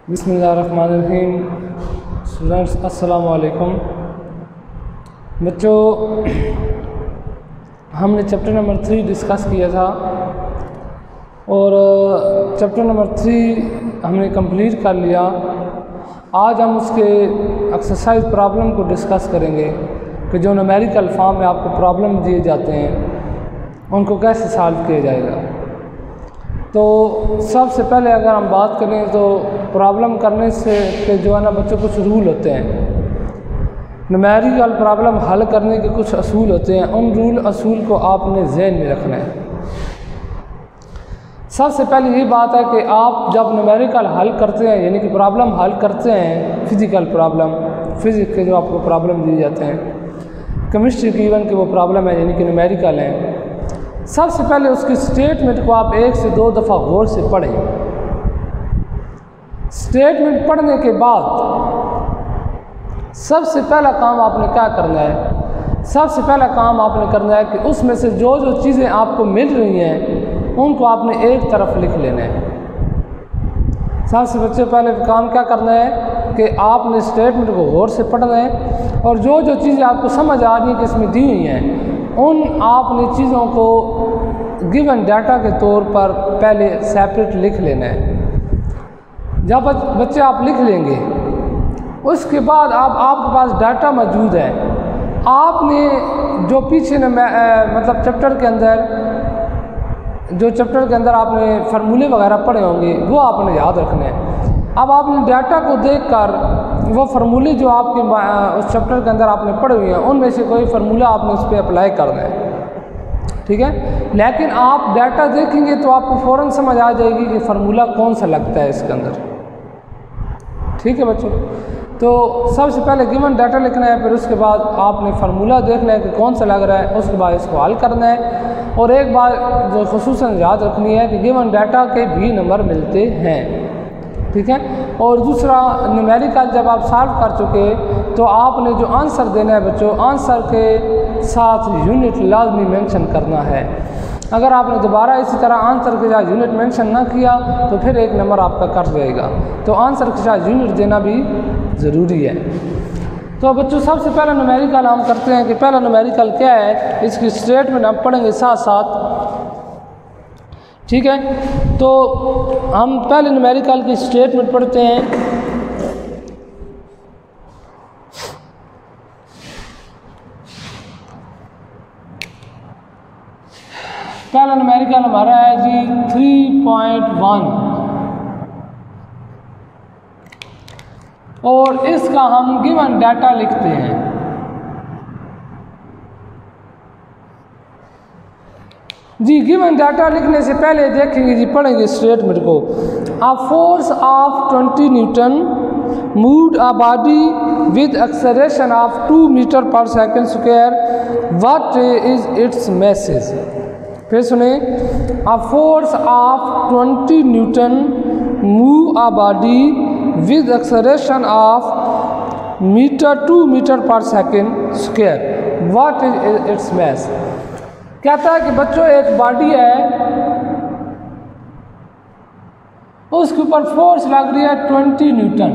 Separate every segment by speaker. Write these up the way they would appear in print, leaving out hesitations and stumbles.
Speaker 1: बिस्मिल्लाहिर्रहमानिर्रहीम। स्टूडेंट्स अस्सलाम वालेकुम। बच्चों, हमने चैप्टर नंबर 3 डिस्कस किया था और चैप्टर नंबर 3 हमने कंप्लीट कर लिया। आज हम उसके एक्सरसाइज प्रॉब्लम को डिस्कस करेंगे कि जो न्यूमेरिकल फॉर्म में आपको प्रॉब्लम दिए जाते हैं उनको कैसे सॉल्व किया जाएगा। तो सबसे पहले अगर हम बात करें तो प्रॉब्लम करने से के जो है ना बच्चों कुछ रूल होते हैं। न्यूमेरिकल प्रॉब्लम हल करने के कुछ असूल होते हैं, उन रूल असूल को आपने ज़हन में रखना है। सबसे पहले ये बात है कि आप जब न्यूमेरिकल हल करते हैं यानी कि प्रॉब्लम हल करते हैं, फिज़िकल प्रॉब्लम, फिज़िक्स के जो आपको प्रॉब्लम दिए जाते हैं, केमिस्ट्री की इवन के वो प्रॉब्लम है यानी कि न्यूमेरिकल हैं, सबसे पहले उसकी स्टेटमेंट को आप 1 से 2 दफ़ा गौर से पढ़ें। स्टेटमेंट पढ़ने के बाद सबसे पहला काम आपने क्या करना है? सबसे पहला काम आपने करना है कि उसमें से जो जो चीज़ें आपको मिल रही हैं उनको आपने एक तरफ लिख लेना है। सबसे बच्चे पहले काम क्या करना है कि आपने स्टेटमेंट को गौर से पढ़ना है और जो जो चीज़ें आपको समझ आ रही हैं कि इसमें दी हुई हैं उन आपने चीज़ों को गिवन डाटा के तौर पर पहले सेपरेट लिख लेना है। जब बच्चे आप लिख लेंगे उसके बाद आपके पास डाटा मौजूद है, आपने जो पीछे मतलब चैप्टर के अंदर आपने फार्मूले वगैरह पढ़े होंगे वो आपने याद रखने हैं। अब आपने डाटा को देखकर वो फार्मूले जो आपके उस चैप्टर के अंदर आपने पढ़े हुए हैं उनमें से कोई फार्मूला आपने उस पर अप्लाई करना है, ठीक है। लेकिन आप डाटा देखेंगे तो आपको फ़ौरन समझ आ जाएगी कि फार्मूला कौन सा लगता है इसके अंदर, ठीक है बच्चों। तो सबसे पहले गिवन डाटा लिखना है, फिर उसके बाद आपने फार्मूला देखना है कि कौन सा लग रहा है, उसके बाद इसको हल करना है। और एक बात जो खुसूसन याद रखनी है कि गिवन डाटा के भी नंबर मिलते हैं, ठीक है। और दूसरा, न्यूमेरिकल जब आप सॉल्व कर चुके तो आपने जो आंसर देना है बच्चों, आंसर के साथ यूनिट लाजमी मेंशन करना है। अगर आपने दोबारा इसी तरह आंसर के साथ यूनिट मेंशन ना किया तो फिर एक नंबर आपका कट जाएगा। तो आंसर के साथ यूनिट देना भी ज़रूरी है। तो बच्चों सबसे पहला न्यूमेरिकल हम करते हैं कि पहला न्यूमेरिकल क्या है, इसकी स्टेटमेंट हम पढ़ेंगे साथ साथ, ठीक है। तो हम पहले न्यूमेरिकल की स्टेटमेंट पढ़ते हैं। पहला न्यूमेरिकल हमारा है जी 3.1 और इसका हम गिवन डाटा लिखते हैं। जी गिवन डाटा लिखने से पहले देखेंगे जी, पढ़ेंगे स्टेटमेंट को। A force of 20 newton moved a body with acceleration of 2 metre per second square, what is its mass. फिर सुने, a force of 20 newton move a body with acceleration of 2 metre per second square, what is its mass. कहता है कि बच्चों एक body है, उसके ऊपर फोर्स लग रही है 20 न्यूटन।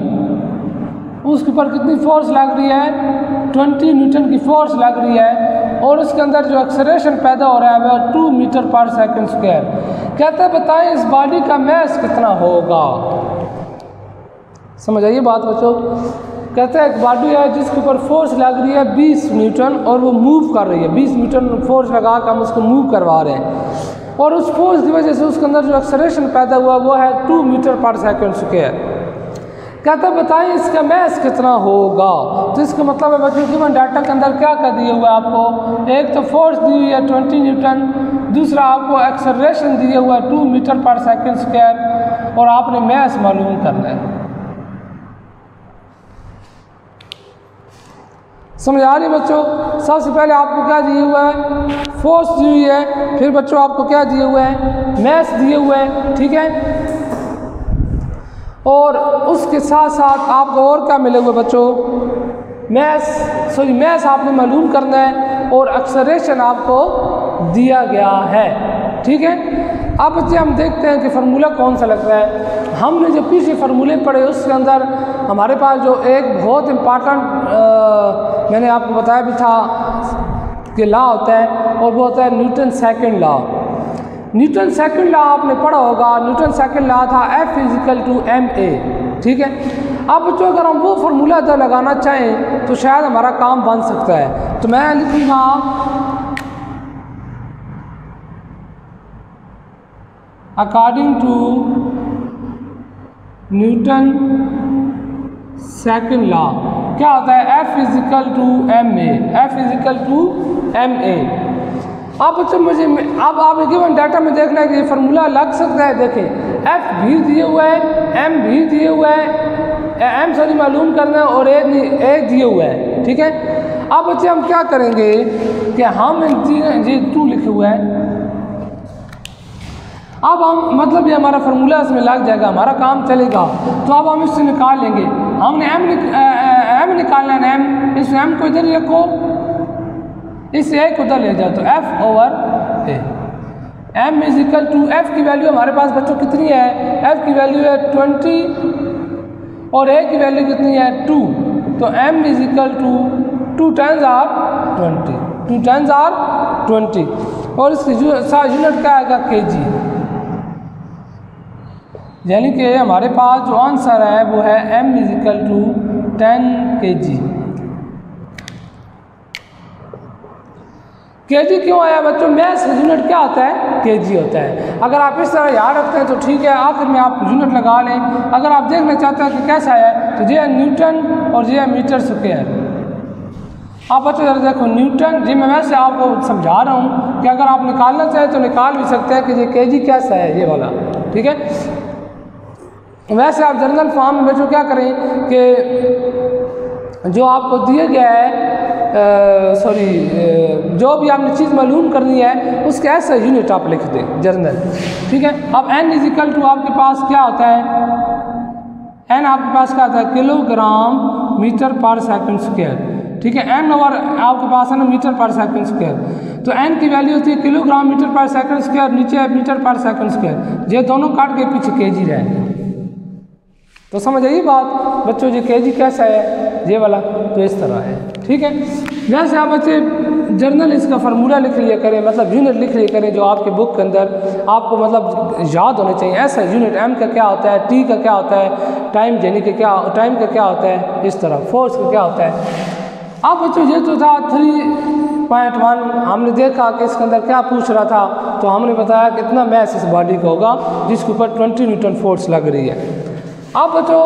Speaker 1: उसके ऊपर कितनी फोर्स लग रही है? 20 न्यूटन की फोर्स लग रही है और उसके अंदर जो एक्सेलरेशन पैदा हो रहा है वह 2 मीटर पर सेकंड स्क्वायर। कहता है बताएं इस बॉडी का मास कितना होगा। समझ आइए बात बच्चों। कहता है एक बॉडी है जिसके ऊपर फोर्स लग रही है 20 न्यूटन और वो मूव कर रही है, 20 न्यूटन फोर्स लगा कर हम उसको मूव करवा रहे हैं और उस फोर्स की वजह से उसके अंदर जो एक्सेलरेशन पैदा हुआ वो है 2 मीटर पर सेकंड स्क्वायर। कहता है बताएं इसका मास कितना होगा। तो इसका मतलब है बच्चों गिवन डाटा के अंदर क्या कर दिया हुआ है आपको, एक तो फोर्स दी हुई है 20 न्यूटन, दूसरा आपको एक्सेलरेशन दिया हुआ है 2 मीटर पर सेकंड स्क्वायर और आपने मास मालूम करना है। समझ आ रही है बच्चों। सबसे पहले आपको क्या दिया हुआ है? फोर्स दी हुई है, फिर बच्चों आपको क्या दिए हुए हैं? मास दिए हुए हैं, ठीक है। और उसके साथ साथ आपको और क्या मिले हुए बच्चों? मास आपने मालूम करना है और एक्सेलरेशन आपको दिया गया है, ठीक है। अब बच्चे हम देखते हैं कि फार्मूला कौन सा लग रहा है। हमने जो पीछे फार्मूले पढ़े उसके अंदर हमारे पास जो एक बहुत इम्पॉर्टेंट मैंने आपको बताया भी था कि लॉ होता है, और वो होता है Newton second law. Newton second law आपने पढ़ा होगा। न्यूटन सेकंड लॉ था F = ma, ठीक है। अब जो अगर हम वो फार्मूला अगर लगाना चाहें तो शायद हमारा काम बन सकता है। तो मैं लिखूँगा according to Newton second law क्या होता है, F = ma, F = ma। अब बच्चों मुझे अब आप गिवन डाटा में देखना है कि ये फार्मूला लग सकता है। देखें F भी दिए हुआ है, M भी दिए हुआ है, M सॉरी मालूम करना है, और A दिए हुआ है, ठीक है। अब बच्चे हम क्या करेंगे कि हम ये 2 लिखे हुआ है। अब हम मतलब ये हमारा फार्मूला इसमें लग जाएगा, हमारा काम चलेगा। तो अब हम इससे निकाल लेंगे। हमने M निकालना है, M, इस M को इधर रखो, इस A को उधर ले जाओ, तो F/A। M = F की वैल्यू हमारे पास बच्चों कितनी है, F की वैल्यू है 20 और A की वैल्यू कितनी है 2। तो M = 2 times R 20, 2 times R 20, और इसकी यूनिट क्या आएगा kg। यानी कि हमारे पास जो आंसर है वो है M = 10 kg। kg क्यों आया बच्चों, मैथ्स यूनिट क्या होता है, kg होता है। अगर आप इस तरह याद रखते हैं तो ठीक है, आखिर में आप यूनिट लगा लें। अगर आप देखना चाहते हैं कि कैसा है तो ये है न्यूटन और ये है मीटर स्क्वायर। आप बच्चों जरा देखो न्यूटन, जी मैं वैसे आपको समझा रहा हूँ कि अगर आप निकालना चाहें तो निकाल भी सकते हैं कि ये kg कैसा है, ये वाला, ठीक है। वैसे आप जनरल फॉर्म में बच्चों क्या करें कि जो आपको दिया गया है जो भी आपने चीज़ मालूम करनी है उसके ऐसा यूनिट आप लिख दें जनरल, ठीक है। अब N = आपके पास क्या होता है, N आपके पास क्या होता है, kilogram metre per second square, ठीक है। N और आपके पास है ना मीटर पर सेकंड स्क्वायर। तो N की वैल्यू होती है kilogram metre per second square, नीचे है मीटर पर सेकंड स्क्वायर। ये दोनों काट के पीछे kg रहे। तो समझ आइए बात बच्चों, ये kg कैसा है, ये वाला तो इस तरह है, ठीक है। वैसे आप बच्चे जर्नल इसका फार्मूला लिख लिया करें, मतलब यूनिट लिख लिया करें जो आपके बुक के अंदर आपको मतलब याद होने चाहिए। ऐसा यूनिट M का क्या होता है, T का क्या होता है, टाइम यानी कि क्या टाइम का क्या होता है, इस तरह फोर्स का क्या होता है। अब बच्चों ये तो था 3.1, हमने देखा कि इसके अंदर क्या पूछ रहा था, तो हमने बताया कितना मैस इस बॉडी का होगा जिसके ऊपर 20 न्यूटन फोर्स लग रही है। अब बच्चों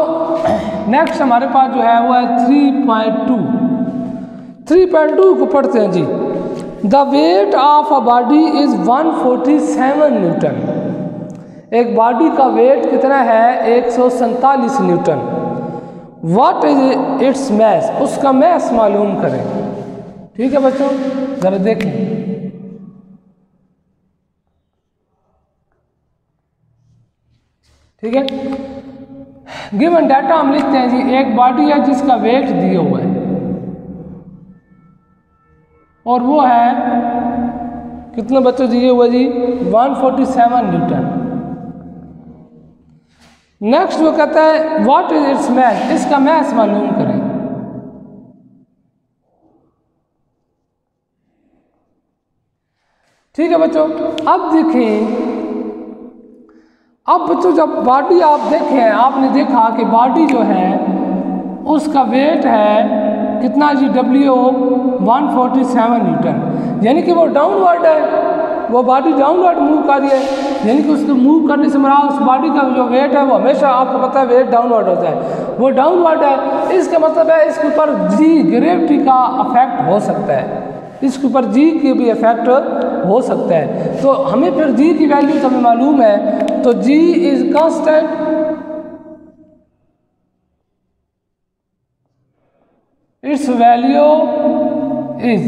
Speaker 1: नेक्स्ट हमारे पास जो है वो है 3.2 को पढ़ते हैं जी। The weight of a body is 147 newton. एक बॉडी का वेट कितना है, 147 newton. What is its mass, उसका मैस मालूम करें, ठीक है बच्चों। जरा देखें, ठीक है। गिवन डाटा हम लिखते हैं जी, एक बॉडी है जिसका वेट दिया हुआ है और वो है कितने बच्चों दिए हुए जी, 147 न्यूटन। नेक्स्ट वो कहता है व्हाट इज इट्स मैस, इसका मैस मालूम करें। ठीक है बच्चों। अब देखें, अब बच्चों जब बॉडी आप देखें, आपने देखा कि बॉडी जो है उसका वेट है कितना जी, W 147 न्यूटन, यानी कि वो डाउनवर्ड है, वो बॉडी डाउनवर्ड मूव कर रही है, यानी कि उसको मूव करने से मेरा उस बॉडी का जो वेट है वो हमेशा आपको पता है वेट डाउनवर्ड होता है, वो डाउनवर्ड है। इसका मतलब है इसके ऊपर जी ग्रेविटी का इफेक्ट हो सकता है, इसके ऊपर जी की भी इफेक्ट हो सकता है। तो हमें फिर जी की वैल्यू तो हमें मालूम है, तो g is constant, it's value is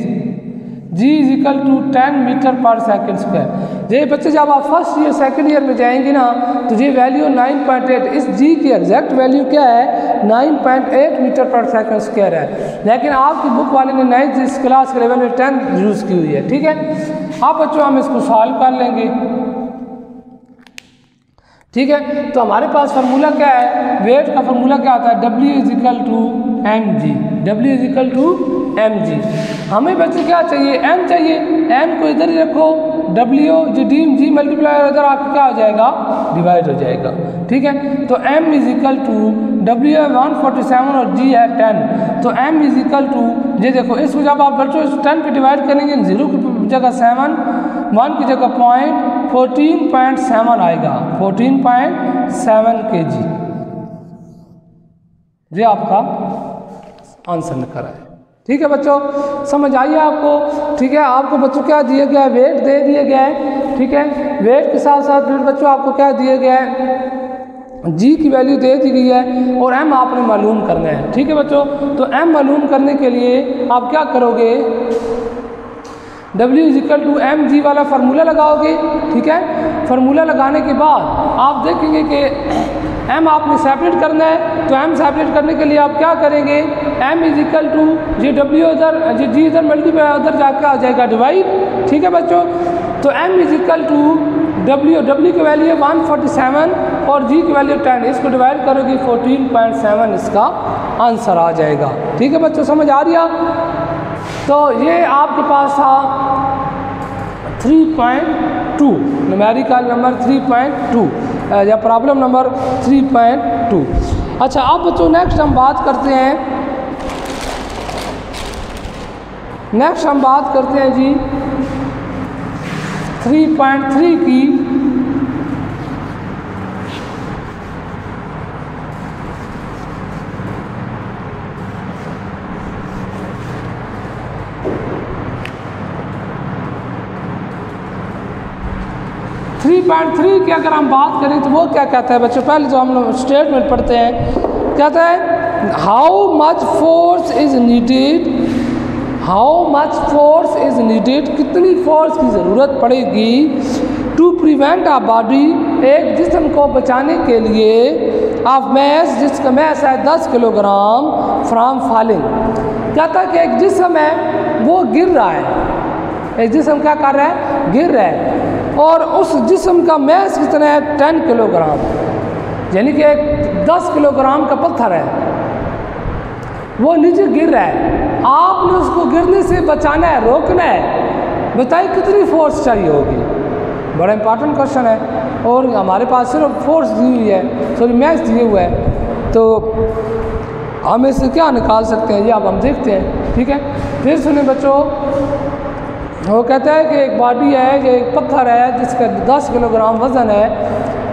Speaker 1: g is equal to 10 metre per second square. ये बच्चे जब आप फर्स्ट ईयर सेकंड ईयर में जाएंगे ना तो ये वैल्यू 9.8, इस जी की एग्जैक्ट वैल्यू क्या है, 9.8 मीटर पर सेकंड स्क्वायर है, लेकिन आपकी बुक वाले ने 9th क्लास के लेवल में 10 यूज़ की हुई है, ठीक है। आप बच्चों हम इसको सॉल्व कर लेंगे। ठीक है। तो हमारे पास फार्मूला क्या है, वेट का फार्मूला क्या आता है, W equal to mg, W equal to mg। हमें बच्चे क्या चाहिए, m चाहिए, m को इधर ही रखो, W जो g मल्टीप्लाई इधर आपका क्या हो जाएगा, डिवाइड हो जाएगा। ठीक है। तो m इजिकल टू W है 147 और g है 10, तो m इजिकल टू, ये देखो इसको जब आप बच्चों 10 पे डिवाइड करेंगे, 0 की जगह 7, 1 की जगह पॉइंट, 14.7 आएगा, 14.7 kg। ये आपका आंसर निकल रहा है। ठीक है बच्चों, समझ आइए आपको। ठीक है, आपको बच्चों क्या दिया गया है, वेट दे दिए गया है। ठीक है, वेट के साथ साथ फिर बच्चों आपको क्या दिया गया है, जी की वैल्यू दे दी गई है और एम आपने मालूम करना है। ठीक है बच्चों, तो एम मालूम करने के लिए आप क्या करोगे, W equal to M G वाला फार्मूला लगाओगे। ठीक है, फार्मूला लगाने के बाद आप देखेंगे कि m आपने सेपरेट करना है, तो m सेपरेट करने के लिए आप क्या करेंगे, m equal to G W इधर, जी g इधर मल्टीप्लाई उधर जाकर आ जाएगा डिवाइड। ठीक है बच्चों, तो m इजिकल टू W की वैल्यू है 147 और g की वैल्यू 10, इसको डिवाइड करोगे 14.7, इसका आंसर आ जाएगा। ठीक है बच्चों, समझ आ रही है। तो ये आपके पास था 3.2, न्यूमेरिकल नंबर 3.2 या प्रॉब्लम नंबर 3.2। अच्छा, अब बच्चों नेक्स्ट हम बात करते हैं, जी 3.3 की। की अगर हम बात करें तो वो क्या कहता है बच्चों, पहले तो हम लोग स्टेटमेंट पढ़ते हैं। कहता है how much force is needed, कितनी फोर्स की ज़रूरत पड़ेगी टू प्रिवेंट अ बॉडी, एक जिस्म को बचाने के लिए, ऑफ मैस, जिसका मैस है 10 किलोग्राम, फ्रॉम फॉलिंग। कहता है कि एक जिस्म है वो गिर रहा है, एक जिस्म क्या कर रहा है, गिर रहा है, और उस जिस्म का मैस कितना है, 10 किलोग्राम, यानी कि एक 10 किलोग्राम का पत्थर है, वो नीचे गिर रहा है। आपने उसको गिरने से बचाना है, रोकना है, बताइए कितनी फोर्स चाहिए होगी। बड़ा इंपॉर्टेंट क्वेश्चन है, और हमारे पास सिर्फ फोर्स दी हुई है, सॉरी मैस दिए हुए है, तो हम इससे क्या निकाल सकते हैं, ये अब हम देखते हैं। ठीक है, फिर सुने बच्चों, वो कहता है कि एक बॉडी है, कि एक पत्थर है जिसका 10 किलोग्राम वज़न है,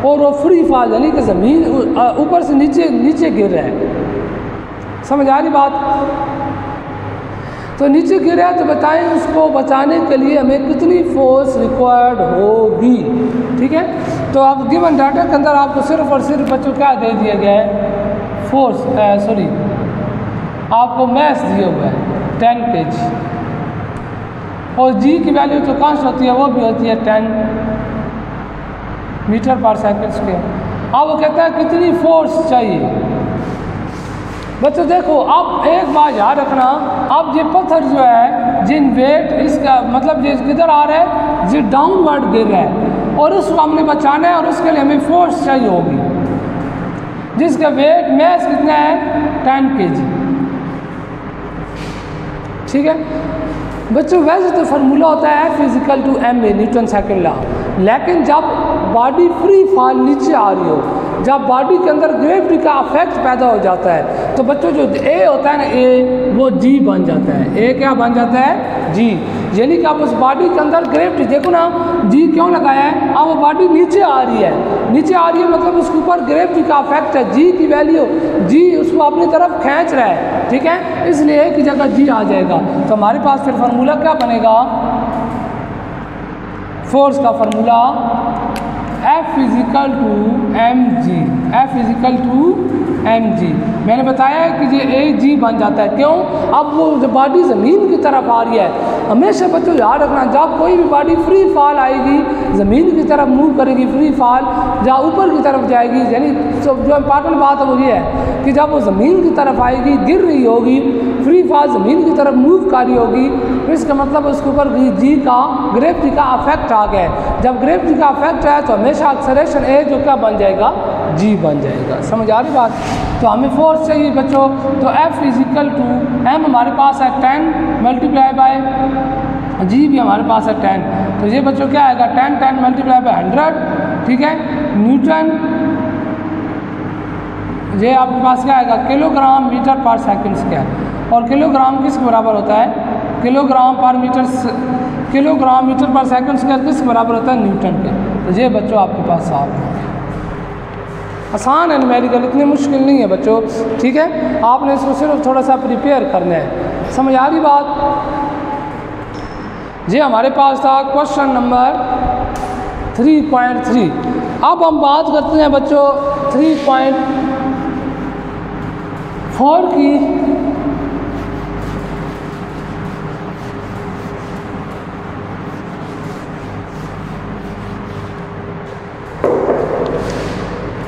Speaker 1: और वो फ्री फॉल, यानी कि ज़मीन ऊपर से नीचे गिर रहा है। समझ आ रही बात। तो नीचे गिरा है, तो बताएं उसको बचाने के लिए हमें कितनी फोर्स रिक्वायर्ड होगी। ठीक है, तो आप गिवन डाटा के अंदर आपको सिर्फ और सिर्फ बच्चों क्या दे दिया गया है, फोर्स, सॉरी आपको मैस दिया हुआ है 10 kg, और जी की वैल्यू तो कांस्ट होती है, वो भी होती है 10 मीटर पर सेकंड स्क्वायर। अब वो कहता है कितनी फोर्स चाहिए। बच्चों देखो, अब एक बात याद रखना, अब ये पत्थर जो है, जिन वेट इसका मतलब ये किधर आ रहा है, ये डाउनवर्ड गिर रहा है, और उसको हमने बचाना है, और उसके लिए हमें फोर्स चाहिए होगी, जिसका वेट मैस कितना है, 10 kg। ठीक है बच्चों, वैसे तो फार्मूला होता है F equal to M A, Newton second law, लेकिन जब बॉडी फ्री फॉल नीचे आ रही हो, जब बॉडी के अंदर ग्रेविटी का इफेक्ट पैदा हो जाता है, तो बच्चों जो ए होता है ना, ए वो जी बन जाता है। ए क्या बन जाता है, जी, यानी कि आप उस बॉडी के अंदर ग्रेविटी देखो ना, जी क्यों लगाया है, अब वो बॉडी नीचे आ रही है, मतलब उसके ऊपर ग्रेविटी का इफेक्ट है, जी की वैल्यू, जी उसको अपनी तरफ खींच रहा है। ठीक है, इसलिए ए की जगह जी आ जाएगा। तो हमारे पास फिर फार्मूला क्या बनेगा, फोर्स का formula F equal to M G, F equal to M G. मैंने बताया कि ये ए जी बन जाता है, क्यों, अब वो जो बॉडी ज़मीन की तरफ आ रही है, हमेशा बच्चों याद रखना, जब कोई भी बॉडी फ्री फॉल आएगी, ज़मीन की तरफ मूव करेगी, फ्री फॉल जहाँ ऊपर की तरफ जाएगी, यानी जो इम्पॉर्टेंट बात है वो ये है कि जब वो ज़मीन की तरफ आएगी, गिर रही होगी, फ्री फॉल ज़मीन की तरफ मूव कर रही होगी, तो इसका मतलब उसके ऊपर ग्रेविटी का अफेक्ट आ गया है। जब ग्रेविटी का अफेक्ट आया तो हमेशा एक्सेलरेशन ए जो क्या बन जाएगा, जी बन जाएगा। समझ आ रही बात? तो हमें फोर्स चाहिए बच्चों, तो F इजिकल टू M हमारे पास है 10 मल्टीप्लाई बाय जी भी हमारे पास है 10, तो ये बच्चों क्या आएगा 10 मल्टीप्लाई बाय 100, ठीक है, न्यूटन। ये आपके पास क्या आएगा kilogram metre per second square, और किलोग्राम किसके बराबर होता है, kilogram metre per second square किसके बराबर होता है, न्यूटन के। तो ये बच्चों आपके पास साफ है, आसान है न्यूमेरिकल, इतनी मुश्किल नहीं है बच्चों, ठीक है। आपने इसको सिर्फ थोड़ा सा प्रिपेयर करना है। समझ आ रही बात? जी हमारे पास था क्वेश्चन नंबर 3.3। अब हम बात करते हैं बच्चों 3.4 की।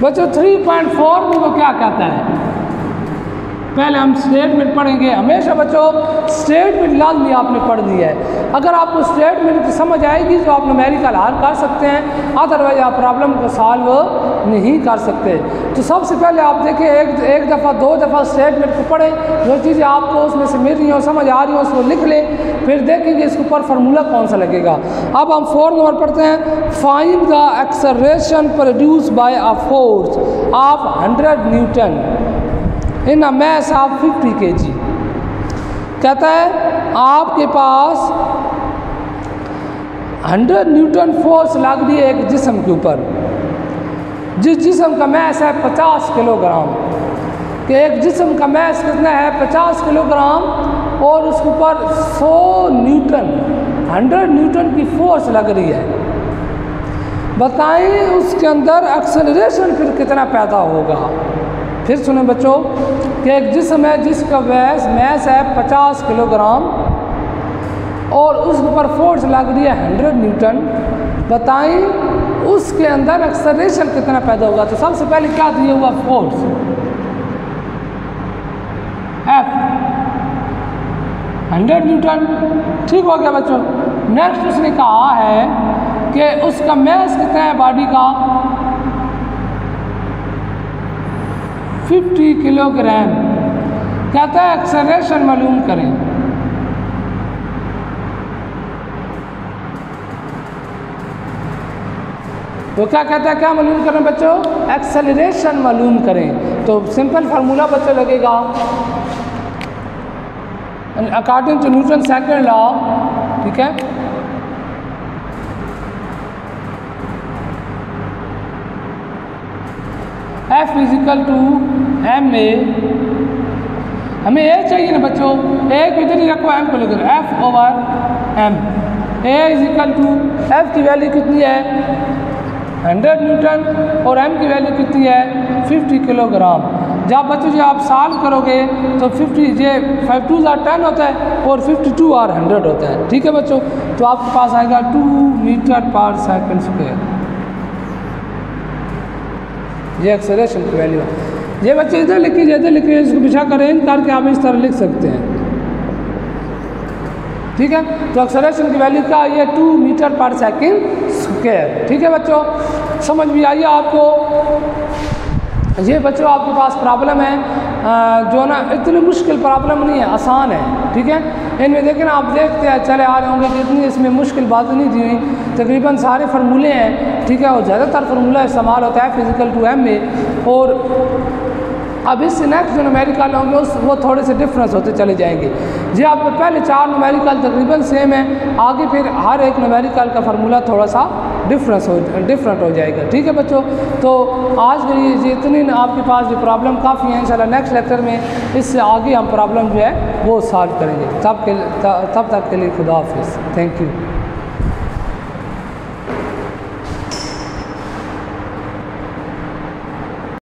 Speaker 1: बच्चों 3.4 में वो क्या कहता है, पहले हम स्टेटमेंट पढ़ेंगे। हमेशा बच्चों स्टेटमेंट लाजमी आपने पढ़नी है। अगर आपको स्टेटमेंट समझ आएगी तो आप न्यूमेरिकल हल कर सकते हैं, अदरवाइज आप प्रॉब्लम को सॉल्व नहीं कर सकते। तो सबसे पहले आप देखें, एक दफ़ा 2 दफ़ा स्टेटमेंट को पढ़ें, जो चीज़ें आपको उसमें से मिल रही हो, समझ आ रही हो, उसको लिख लें, फिर देखेंगे इसके ऊपर फार्मूला कौन सा लगेगा। अब हम 4 नंबर पढ़ते हैं, find the acceleration produce by a force of 100 Newton in a mass of 50 kg। कहता है आपके पास 100 न्यूटन फोर्स लग रही है एक जिस्म के ऊपर, जिस जिस्म का मास है 50 किलोग्राम, कि एक जिस्म का मास कितना है 50 किलोग्राम, और उसके ऊपर 100 न्यूटन 100 न्यूटन की फोर्स लग रही है। बताएं उसके अंदर एक्सेलरेशन फिर कितना पैदा होगा। फिर सुने बच्चों कि एक जिस्म है जिसका मास है 50 किलोग्राम और उसके ऊपर फोर्स लग रही है 100 न्यूटन। बताएं उसके अंदर एक्सेलरेशन कितना पैदा होगा। तो सबसे पहले क्या दिया हुआ फोर्स F 100 न्यूटन, ठीक हो गया बच्चों। नेक्स्ट उसने कहा है कि उसका मास कितना है बॉडी का 50 किलोग्राम। कहता है एक्सेलरेशन मालूम करें। तो क्या कहता है, क्या मालूम करें बच्चों, एक्सेलरेशन मालूम करें। तो सिंपल फार्मूला बच्चों लगेगा according to Newton second law, ठीक है। F equal to M A, हमें ए चाहिए ना बच्चों, ए को इधर ही रखो, M को लेकर F over M। A equal to F की वैल्यू कितनी है 100 न्यूटन और M की वैल्यू कितनी है 50 किलोग्राम। जब बच्चों जी आप सॉल्व करोगे तो 50 जे 5 2 10 होता है और 52 और 100 होता है, ठीक है बच्चों। तो आपके पास आएगा 2 मीटर पर सेकंड स्क्वायर। ये एक्सेलरेशन की वैल्यू है। ये बच्चे इधर लिखिए, इधर लिखिए, इसको बिछा कर अरेंज करके आप इस तरह लिख सकते हैं, ठीक है। तो एक्सेलरेशन की वैल्यू क्या है, 2 मीटर पर सेकंड स्क्वायर, ठीक है बच्चों। समझ में आइए आपको। ये बच्चों आपके पास प्रॉब्लम है जो ना इतनी मुश्किल प्रॉब्लम नहीं है, आसान है, ठीक है। इनमें देखें ना, आप देखते हैं चले आ रहे होंगे कि इतनी इसमें मुश्किल बात नहीं दी हुई, तकरीबन सारे फार्मूले हैं, ठीक है। और ज़्यादातर फार्मूला इस्तेमाल होता है फिजिकल टू M में। और अब इससे नेक्स्ट जो न्यूमेरिकल होंगे वो थोड़े से डिफरेंस होते चले जाएंगे। जी आपके पहले 4 न्यूमेरिकल तकरीबन सेम है, आगे फिर हर एक न्यूमेरिकल का फार्मूला थोड़ा सा डिफरेंट हो जाएगा, ठीक है बच्चों। तो आज के लिए इतनी आपके पास जो प्रॉब्लम काफ़ी है, इंशाल्लाह नेक्स्ट लेक्चर में इससे आगे हम प्रॉब्लम जो है वो सॉल्व करेंगे। तब तक के लिए खुदा हाफिज़, थैंक यू।